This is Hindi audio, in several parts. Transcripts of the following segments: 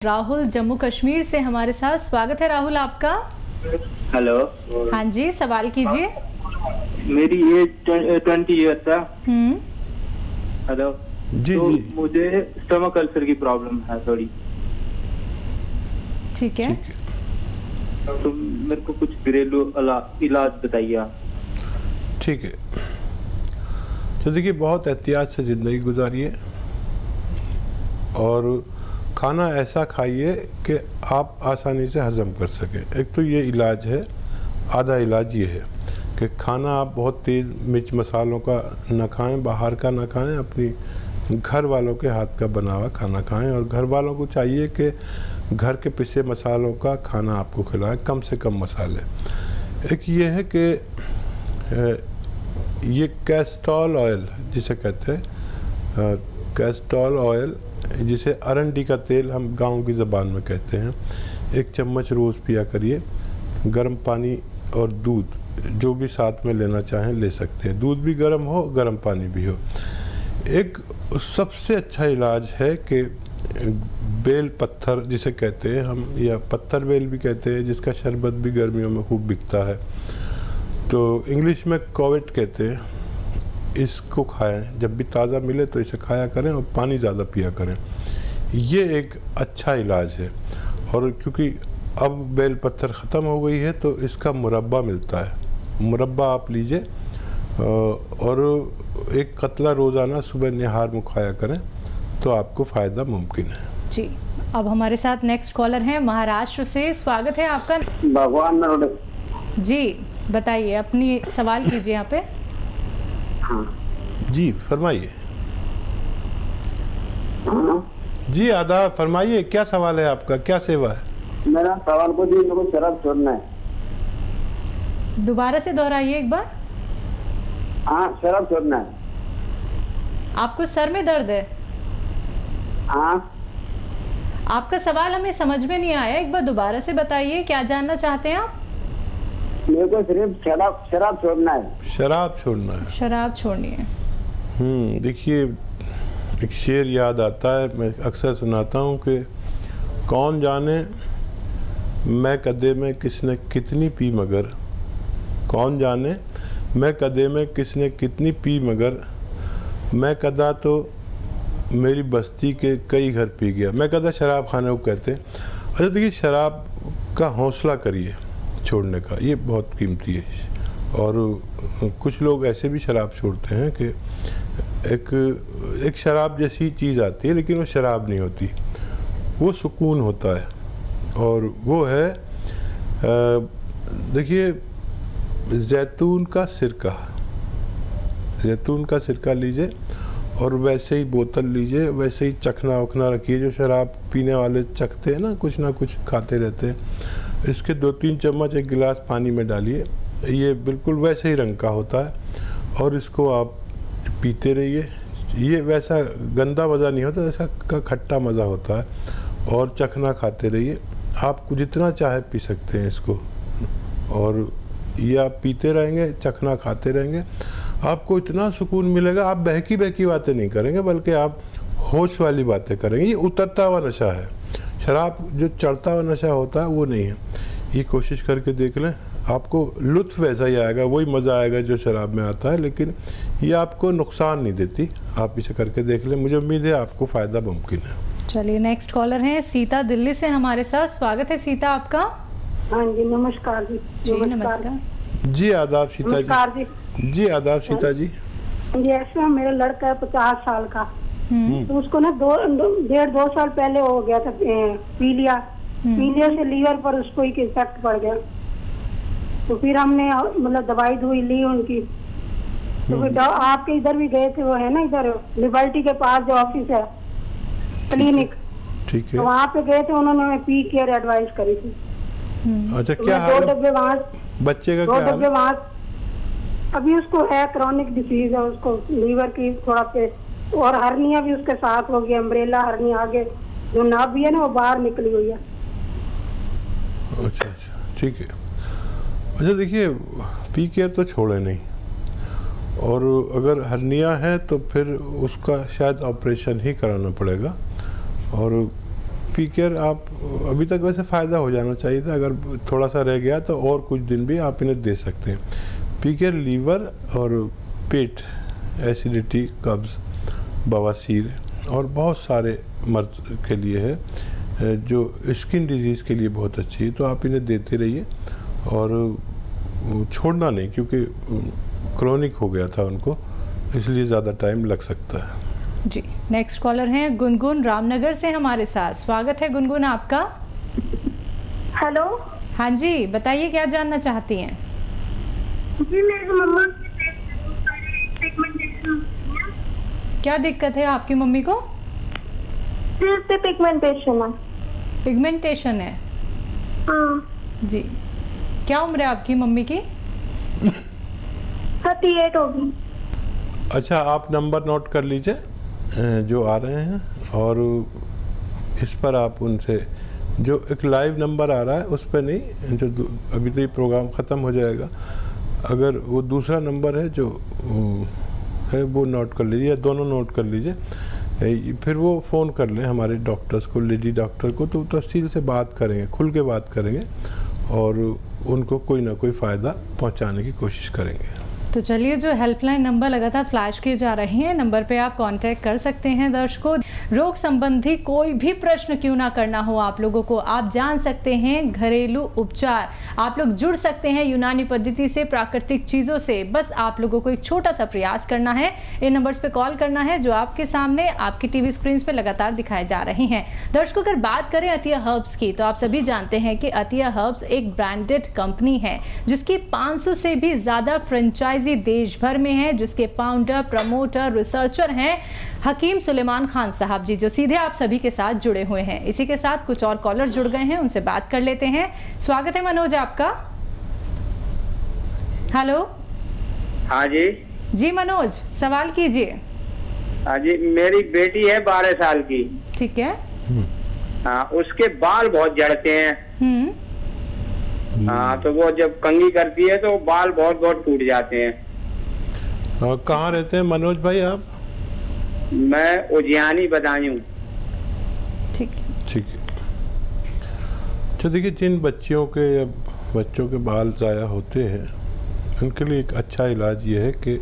राहुल जम्मू कश्मीर से हमारे साथ। स्वागत है राहुल आपका। हेलो। हाँ जी, सवाल कीजिए। मेरी एज 20 ईयर्स है। हेलो जी तो जी मुझे स्टमक अल्सर की प्रॉब्लम है थोड़ी। ठीक है, ठीक है तो मेरे को कुछ घरेलू इलाज बताइए आप। ठीक है। तो देखिए, बहुत एहतियात से ज़िंदगी गुजारिए और खाना ऐसा खाइए कि आप आसानी से हज़म कर सकें। एक तो ये इलाज है, आधा इलाज ये है कि खाना आप बहुत तेज़ मिर्च मसालों का ना खाएं, बाहर का ना खाएं, अपनी घर वालों के हाथ का बना हुआ खाना खाएं। और घर वालों को चाहिए कि घर के पिसे मसालों का खाना आपको खिलाएं, कम से कम मसाले। एक ये है कि ये कैस्टोल ऑयल जिसे कहते हैं, कैस्टोल ऑयल जिसे अरंडी का तेल हम गांव की ज़बान में कहते हैं, 1 चम्मच रोज़ पिया करिए। गर्म पानी और दूध जो भी साथ में लेना चाहें ले सकते हैं, दूध भी गर्म हो, गर्म पानी भी हो। एक सबसे अच्छा इलाज है कि बेल पत्थर जिसे कहते हैं हम, या पत्थर बेल भी कहते हैं, जिसका शरबत भी गर्मियों में खूब बिकता है, तो इंग्लिश में कोवेट कहते हैं। इसको खाएं, जब भी ताज़ा मिले तो इसे खाया करें और पानी ज़्यादा पिया करें। ये एक अच्छा इलाज है। और क्योंकि अब बेल पत्थर ख़त्म हो गई है तो इसका मुरब्बा मिलता है, मुरब्बा आप लीजिए और 1 कतला रोज़ाना सुबह निहार में खाया करें तो आपको फ़ायदा मुमकिन है जी। अब हमारे साथ नेक्स्ट कॉलर हैं महाराष्ट्र से। स्वागत है आपका। भगवान जी बताइए, अपनी सवाल कीजिए यहाँ पे। जी फरमाइए। जी आदाब, फरमाइए, क्या सवाल है आपका, क्या सेवा है? मेरा सवाल को जी, मेरे को शराब छोड़ना है। दोबारा से दोहराइए एक बार। हाँ, शराब छोड़ना है। आपको सर में दर्द है? हाँ। आपका सवाल हमें समझ में नहीं आया, एक बार दोबारा से बताइए, क्या जानना चाहते हैं आप? मेरे को सिर्फ शराब छोड़ना है। शराब छोड़ना है। शराब छोड़नी है। देखिए, एक शेर याद आता है, मैं अक्सर सुनाता हूँ कि कौन जाने मैं कदे में किसने कितनी पी मगर, कौन जाने मैं कदे में किसने कितनी पी मगर, मैं कदा तो मेरी बस्ती के कई घर पी गया। मैं कदा शराब खाने को कहते हैं। अच्छा देखिए, शराब का हौसला करिए छोड़ने का, ये बहुत कीमती है। और कुछ लोग ऐसे भी शराब छोड़ते हैं कि एक शराब जैसी चीज़ आती है लेकिन वो शराब नहीं होती, वो सुकून होता है। और वो है, देखिए, जैतून का सिरका, जैतून का सिरका लीजिए और वैसे ही बोतल लीजिए, वैसे ही चखना वखना रखिए, जो शराब पीने वाले चखते हैं ना कुछ खाते रहते हैं। इसके 2-3 चम्मच 1 गिलास पानी में डालिए, ये बिल्कुल वैसे ही रंग का होता है और इसको आप पीते रहिए। ये वैसा गंदा मज़ा नहीं होता, ऐसा का खट्टा मज़ा होता है। और चखना खाते रहिए, आप जितना चाहे पी सकते हैं इसको। और ये आप पीते रहेंगे, चखना खाते रहेंगे, आपको इतना सुकून मिलेगा। आप बहकी बहकी बातें नहीं करेंगे बल्कि आप होश वाली बातें करेंगे। ये उतरता हुआ नशा है, शराब जो चढ़ता हुआ नशा होता है वो नहीं है। ये कोशिश करके देख लें, आपको लुत्फ़ वैसा ही आएगा, वही मज़ा आएगा जो शराब में आता है, लेकिन ये आपको नुकसान नहीं देती। आप इसे करके देख लें, मुझे उम्मीद है आपको फ़ायदा मुमकिन है। चलिए, नेक्स्ट कॉलर हैं सीता दिल्ली से हमारे साथ। स्वागत है सीता आपका। हाँ जी, नमस्कार जी। जी नमस्कार। जी आदाब सीता नमस्कार जी। जी। जी आदाब सीता जी। जी ऐसे मेरा लड़का है 50 साल का, तो उसको ना 1.5-2 साल पहले हो गया था पीलिया। पीलिया से लीवर पर उसको एक इफेक्ट पड़ गया। तो फिर हमने मतलब दवाई दुई ली उनकी। तो फिर आपके इधर भी गए थे, वो है ना इधर लिबर्टी के पास जो ऑफिस है, क्लिनिक, ठीक है। तो वहाँ पे गए थे, उन्होंने हमें पी केयर एडवाइस करी थी। अच्छा, तो क्या 2 हाल डब्बे वहाँ, बच्चे का? 2 क्या हाल डब्बे वहाँ। अभी उसको है क्रॉनिक डिसीज है, उसको लीवर की थोड़ा पे, और हर्निया भी उसके साथ हो गया, अम्ब्रेला हर्निया, आगे जो नाभ भी है ना वो बाहर निकली हुई है। अच्छा, ठीक है। अच्छा देखिए, पी केयर तो छोड़े नहीं, और अगर हर्निया है तो फिर उसका शायद ऑपरेशन ही कराना पड़ेगा। और पीकर आप अभी तक वैसे फ़ायदा हो जाना चाहिए था, अगर थोड़ा सा रह गया तो और कुछ दिन भी आप इन्हें दे सकते हैं। पीकर लीवर और पेट, एसिडिटी, कब्ज़, बवासीर और बहुत सारे मर्ज के लिए है, जो स्किन डिजीज़ के लिए बहुत अच्छी है। तो आप इन्हें देते रहिए और छोड़ना नहीं, क्योंकि क्रोनिक हो गया था उनको, इसलिए ज़्यादा टाइम लग सकता है। जी, नेक्स्ट कॉलर हैं गुनगुन रामनगर से हमारे साथ। स्वागत है गुनगुन आपका। हेलो हाँ जी, बताइए क्या जानना चाहती हैं? जी, मेरी मम्मा पिगमेंटेशन, क्या दिक्कत है आपकी मम्मी को? सिर पे पिगमेंटेशन है। पिगमेंटेशन है? हाँ जी। क्या उम्र है आपकी मम्मी की? 38 होगी। अच्छा, आप नंबर नोट कर लीजिए जो आ रहे हैं, और इस पर आप उनसे, जो एक लाइव नंबर आ रहा है उस पर नहीं, जो अभी तो ये प्रोग्राम ख़त्म हो जाएगा, अगर वो दूसरा नंबर है जो है वो नोट कर लीजिए, या दोनों नोट कर लीजिए, फिर वो फ़ोन कर लें हमारे डॉक्टर्स को, लेडी डॉक्टर को, तो तफसील से बात करेंगे, खुल के बात करेंगे और उनको कोई ना कोई फ़ायदा पहुंचाने की कोशिश करेंगे। तो चलिए, जो हेल्पलाइन नंबर लगातार फ्लैश किए जा रहे हैं, नंबर पे आप कांटेक्ट कर सकते हैं। दर्शकों, रोग संबंधी कोई भी प्रश्न क्यों ना करना हो आप लोगों को, आप जान सकते हैं घरेलू उपचार, आप लोग जुड़ सकते हैं यूनानी पद्धति से, प्राकृतिक चीज़ों से। बस आप लोगों को एक छोटा सा प्रयास करना है, इन नंबर्स पे कॉल करना है जो आपके सामने आपकी टीवी स्क्रीन पे लगातार दिखाए जा रहे हैं। दर्शकों, अगर बात करें अतिया हर्ब्स की, तो आप सभी जानते हैं कि अतिया हर्ब्स एक ब्रांडेड कंपनी है जिसकी 500 से भी ज़्यादा फ्रेंचाइजी देश भर में है, जिसके फाउंडर, प्रमोटर, रिसर्चर हैं हकीम सुलेमान खान साहब जी, जो सीधे आप सभी के साथ जुड़े हुए हैं। इसी के साथ कुछ और कॉलर जुड़ गए हैं, उनसे बात कर लेते हैं। स्वागत है मनोज आपका। हेलो। हाँ जी। जी मनोज, सवाल कीजिए। हाँ जी, मेरी बेटी है 12 साल की। ठीक है। हाँ, उसके बाल बहुत झड़ते हैं। हाँ, तो वो जब कंघी करती है तो बाल बहुत बहुत टूट जाते हैं। कहाँ रहते हैं मनोज भाई आप? मैं उजियानी बदायूं। ठीक है। तो देखिए, जिन बच्चियों के या बच्चों के बाल ज़ाया होते हैं, उनके लिए एक अच्छा इलाज ये है कि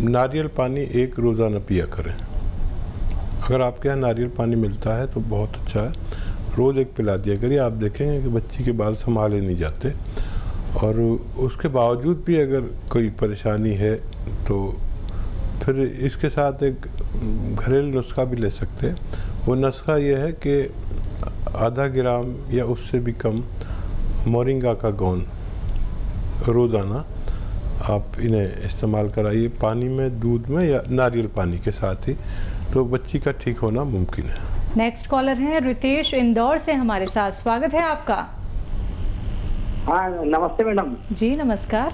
नारियल पानी एक रोज़ाना पिया करें। अगर आपके यहाँ नारियल पानी मिलता है तो बहुत अच्छा है, रोज़ एक पिला दिया करिए। आप देखेंगे कि बच्ची के बाल संभाले नहीं जाते, और उसके बावजूद भी अगर कोई परेशानी है तो फिर इसके साथ एक घरेलू नुस्खा भी ले सकते हैं। वो नुस्खा ये है कि आधा ग्राम या उससे भी कम मोरिंगा का गोंद रोज़ाना आप इन्हें इस्तेमाल कराइए, पानी में, दूध में या नारियल पानी के साथ ही, तो बच्ची का ठीक होना मुमकिन है। नेक्स्ट कॉलर है रितेश इंदौर से हमारे साथ। स्वागत है आपका। हाँ, नमस्ते मैडम। जी नमस्कार।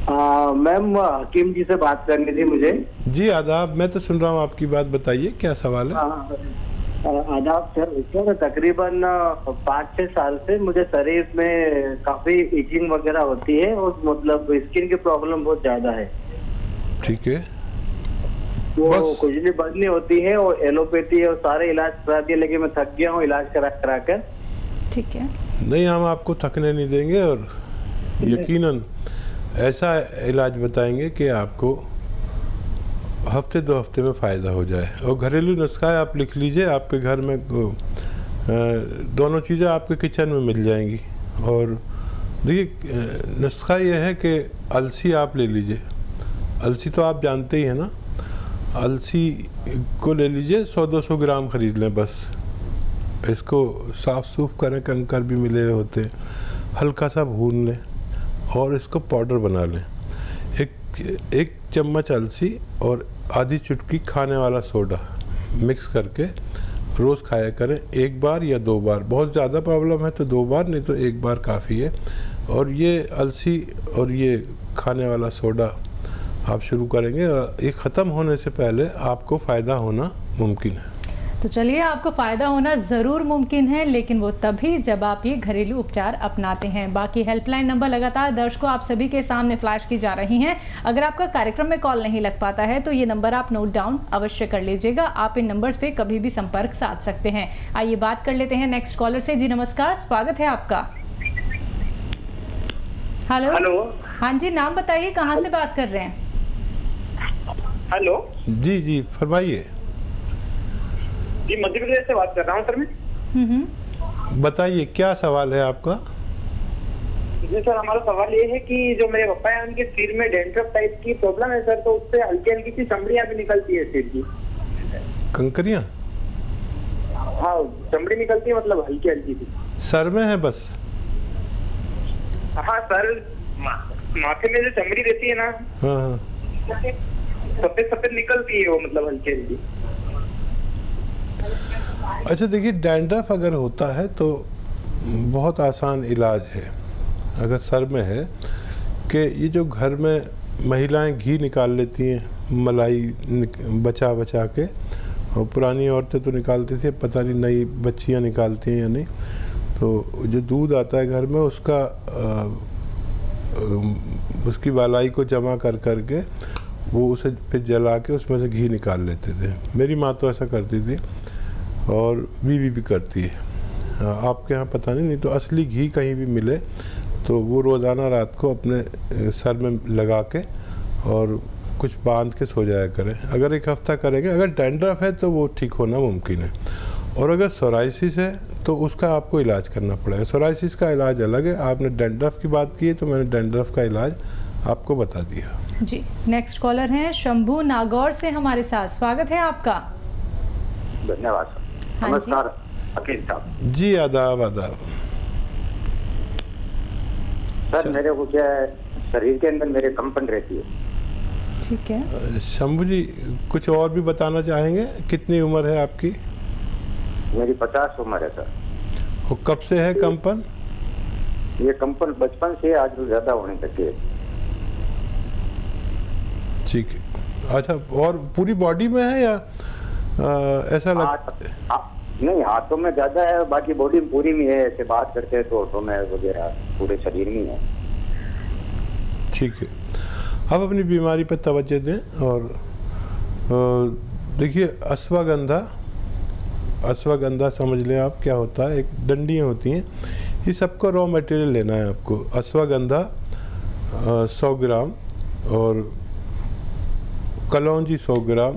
मैम, हकीम जी से बात करनी थी मुझे। जी आदाब, मैं तो सुन रहा हूँ आपकी बात, बताइए क्या सवाल है। आदाब सर, तकरीबन 5-6 साल से मुझे शरीर में काफी इचिंग वगैरह होती है, और मतलब स्किन की प्रॉब्लम बहुत ज्यादा है। ठीक है। वो खुजली बंद नहीं होती है, और एलोपैथी और सारे इलाज करा दिए, लेकिन मैं थक गया हूँ इलाज करा कर। ठीक है। नहीं, हम आपको थकने नहीं देंगे, और यकीनन ऐसा इलाज बताएंगे कि आपको हफ्ते 2 हफ्ते में फ़ायदा हो जाए। और घरेलू नुस्खा है, आप लिख लीजिए, आपके घर में दोनों चीज़ें आपके किचन में मिल जाएंगी। और देखिए, नुस्खा ये है कि अलसी आप ले लीजिए। अलसी तो आप जानते ही हैं ना, अलसी को ले लीजिए, 100-200 ग्राम ख़रीद लें बस। इसको साफ़ सूफ करें, कंकर भी मिले होते हैं, हल्का सा भून लें और इसको पाउडर बना लें। एक चम्मच अलसी और आधी चुटकी खाने वाला सोडा मिक्स करके रोज़ खाया करें, 1 बार या 2 बार। बहुत ज़्यादा प्रॉब्लम है तो 2 बार, नहीं तो 1 बार काफ़ी है। और ये अलसी और ये खाने वाला सोडा आप शुरू करेंगे, ये ख़त्म होने से पहले आपको फ़ायदा होना मुमकिन है। तो चलिए, आपको फ़ायदा होना ज़रूर मुमकिन है, लेकिन वो तभी जब आप ये घरेलू उपचार अपनाते हैं। बाकी हेल्पलाइन नंबर लगातार दर्शकों आप सभी के सामने फ्लैश की जा रही हैं। अगर आपका कार्यक्रम में कॉल नहीं लग पाता है तो ये नंबर आप नोट डाउन अवश्य कर लीजिएगा। आप इन नंबर्स पे कभी भी संपर्क साध सकते हैं। आइए बात कर लेते हैं नेक्स्ट कॉलर से। जी नमस्कार, स्वागत है आपका। हेलो। हाँ जी, नाम बताइए, कहाँ से बात कर रहे हैं? हेलो जी फरमाइए। जी, मध्य प्रदेश से बात कर रहा हूँ सर मैं। बताइए क्या सवाल है आपका? जी सर, हमारा सवाल ये है कि जो मेरे पापा है उनके सिर में डेंड्रफ टाइप की प्रॉब्लम है सर, तो उससे हल्की हल्की सी चमड़ियाँ भी निकलती है सिर की। कंकरियाँ? हाँ, चमड़ी निकलती है, मतलब हल्की हल्की सी। सर में है बस? हाँ सर, माथे में जो चमड़ी रहती है ना, हाँ, सफेद सफेद निकलती है वो, मतलब हल्की हल्की। अच्छा देखिए, डैंड्रफ अगर होता है तो बहुत आसान इलाज है। अगर सर में है कि ये जो घर में महिलाएं घी निकाल लेती हैं मलाई बचा बचा के, और पुरानी औरतें तो निकालती थी, पता नहीं नई बच्चियां निकालती हैं या नहीं, तो जो दूध आता है घर में उसका उसकी वालाई को जमा कर के वो उसे फिर जला के उसमें से घी निकाल लेते थे। मेरी माँ तो ऐसा करती थी और बीवी भी करती है। आपके यहाँ पता नहीं तो असली घी कहीं भी मिले तो वो रोज़ाना रात को अपने सर में लगा के और कुछ बांध के सो जाया करें। अगर एक हफ्ता करेंगे, अगर डैंड्रफ है तो वो ठीक होना मुमकिन है, और अगर सोराइसिस है तो उसका आपको इलाज करना पड़ेगा। सोराइसिस का इलाज अलग है। आपने डैंड्रफ की बात की है तो मैंने डैंड्रफ का इलाज आपको बता दिया। जी, नेक्स्ट कॉलर हैं शंभू नागौर से हमारे साथ। स्वागत है आपका। धन्यवाद सर। नमस्कार अकील साहब। जी आदाब आदाब। सर मेरे को क्या है, शरीर के अंदर मेरे कंपन रहती है। ठीक है शंभू जी, कुछ और भी बताना चाहेंगे? कितनी उम्र है आपकी? मेरी 50 उम्र है सर। और कब से है कंपन? ये कंपन बचपन से आज ज्यादा होने लगी है। ठीक है। अच्छा, और पूरी बॉडी में है या ऐसा नहीं, हाथों में ज्यादा है, बाकी बॉडी में पूरी में है। ऐसे बात करते हैं तो होठों में वगैरह पूरे शरीर में है। ठीक है, आप अपनी बीमारी पर तवज्जो दें। और देखिए, अश्वगंधा समझ लें आप क्या होता है। एक डंडियाँ होती हैं, ये सबका रॉ मटेरियल लेना है आपको। अश्वगंधा 100 ग्राम, और कलौंजी 100 ग्राम,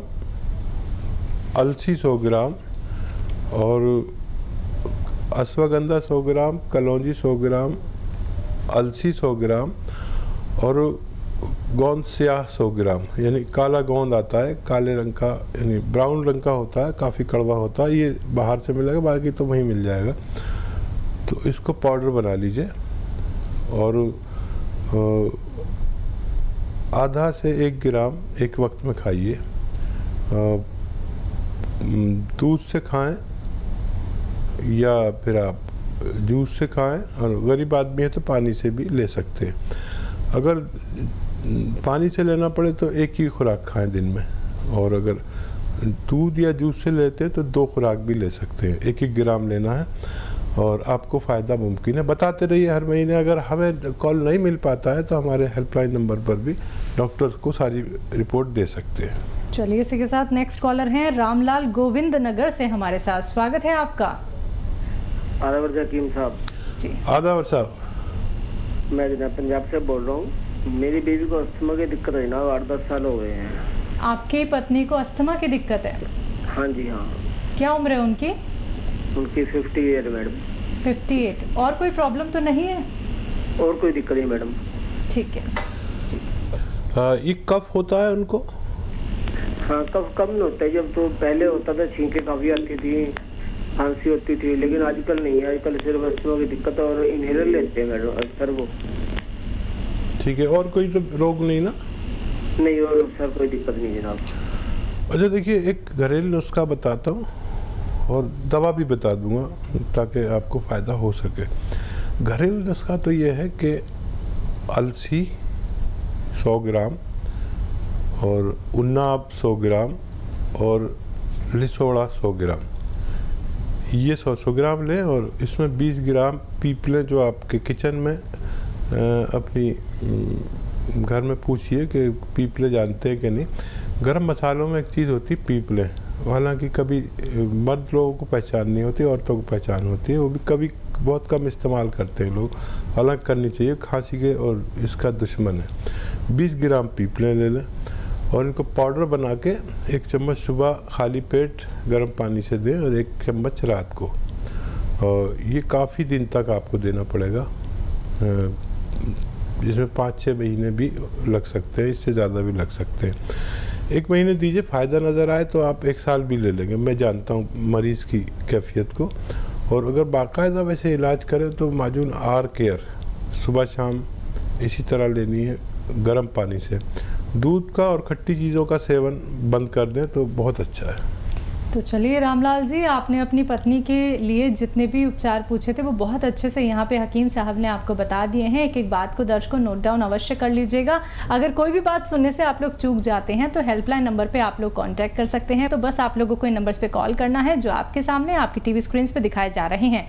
अलसी 100 ग्राम, और अश्वगंधा 100 ग्राम, कलौंजी 100 ग्राम, अलसी 100 ग्राम, और गोंद स्याह 100 ग्राम। यानी काला गोंद आता है, काले रंग का, यानी ब्राउन रंग का होता है, काफ़ी कड़वा होता है। ये बाहर से मिलेगा, बाकी तो वहीं मिल जाएगा। तो इसको पाउडर बना लीजिए और आधा से 1 ग्राम एक वक्त में खाइए। दूध से खाएं या फिर आप जूस से खाएं, और गरीब आदमी है तो पानी से भी ले सकते हैं। अगर पानी से लेना पड़े तो एक ही खुराक खाएं दिन में, और अगर दूध या जूस से लेते हैं तो 2 खुराक भी ले सकते हैं। 1-1 ग्राम लेना है और आपको फ़ायदा मुमकिन है। बताते रहिए हर महीने। अगर हमें कॉल नहीं मिल पाता है तो हमारे हेल्पलाइन नंबर पर भी डॉक्टर को सारी रिपोर्ट दे सकते हैं। चलिए, इसी के साथ नेक्स्ट कॉलर हैं रामलाल गोविंद नगर से हमारे साथ। स्वागत है आपका। आदाब हकीम साहब। जी आदाब साहब। मैं जनाब पंजाब से बोल रहा हूँ। मेरी बेबी को अस्थमा की दिक्कत है ना, 8-10 साल हो गए हैं। आपकी पत्नी को अस्थमा की दिक्कत है? हाँ जी हाँ। क्या उम्र है उनकी? उनकी 58 मैडम। 58। और कोई प्रॉब्लम तो नहीं है? और कोई दिक्कत नहीं मैडम। ठीक है जी। ये कफ होता है उनको? हाँ, कफ कम नहीं होता है। जब तो पहले होता था, छींके काफी आती थी, खांसी होती थी, लेकिन आजकल नहीं है। आजकल सिर्फ अस्थमा की दिक्कत है और इनहेलर लेते हैं मैडम सर वो। ठीक है, और कोई तो रोग नहीं ना? नहीं, और सर कोई दिक्कत नहीं जनाब। अच्छा देखिए, एक घरेलू नुस्खा बताता हूँ और दवा भी बता दूंगा ताकि आपको फ़ायदा हो सके। घरेलू नुस्खा तो ये है कि अलसी 100 ग्राम, और उन्नाब 100 ग्राम, और लिसोड़ा 100 ग्राम, ये 100 ग्राम लें और इसमें 20 ग्राम पीपलें जो आपके किचन में अपनी घर में पूछिए कि पीपले जानते हैं कि नहीं। गरम मसालों में एक चीज़ होती है पीपलें, हालांकि कभी मर्द लोगों को पहचान नहीं होती, औरतों को पहचान होती है, वो भी कभी बहुत कम इस्तेमाल करते हैं लोग, हालांकि करनी चाहिए, खांसी के और इसका दुश्मन है। 20 ग्राम पीपलें ले लें और इनको पाउडर बना के 1 चम्मच सुबह खाली पेट गर्म पानी से दें और 1 चम्मच रात को, और ये काफ़ी दिन तक आपको देना पड़ेगा, जिसमें 5-6 महीने भी लग सकते हैं, इससे ज़्यादा भी लग सकते हैं। 1 महीने दीजिए, फ़ायदा नज़र आए तो आप 1 साल भी ले लेंगे। मैं जानता हूँ मरीज़ की कैफियत को। और अगर बाकायदा वैसे इलाज करें तो माजून आर केयर सुबह शाम इसी तरह लेनी है गर्म पानी से। दूध का और खट्टी चीज़ों का सेवन बंद कर दें तो बहुत अच्छा है। तो चलिए रामलाल जी, आपने अपनी पत्नी के लिए जितने भी उपचार पूछे थे वो बहुत अच्छे से यहाँ पे हकीम साहब ने आपको बता दिए हैं। एक एक बात को दर्शकों नोट डाउन अवश्य कर लीजिएगा। अगर कोई भी बात सुनने से आप लोग चूक जाते हैं तो हेल्पलाइन नंबर पे आप लोग कांटेक्ट कर सकते हैं। तो बस आप लोगों को इन नंबर्स पे कॉल करना है जो आपके सामने आपकी टीवी स्क्रीन पे दिखाए जा रहे हैं।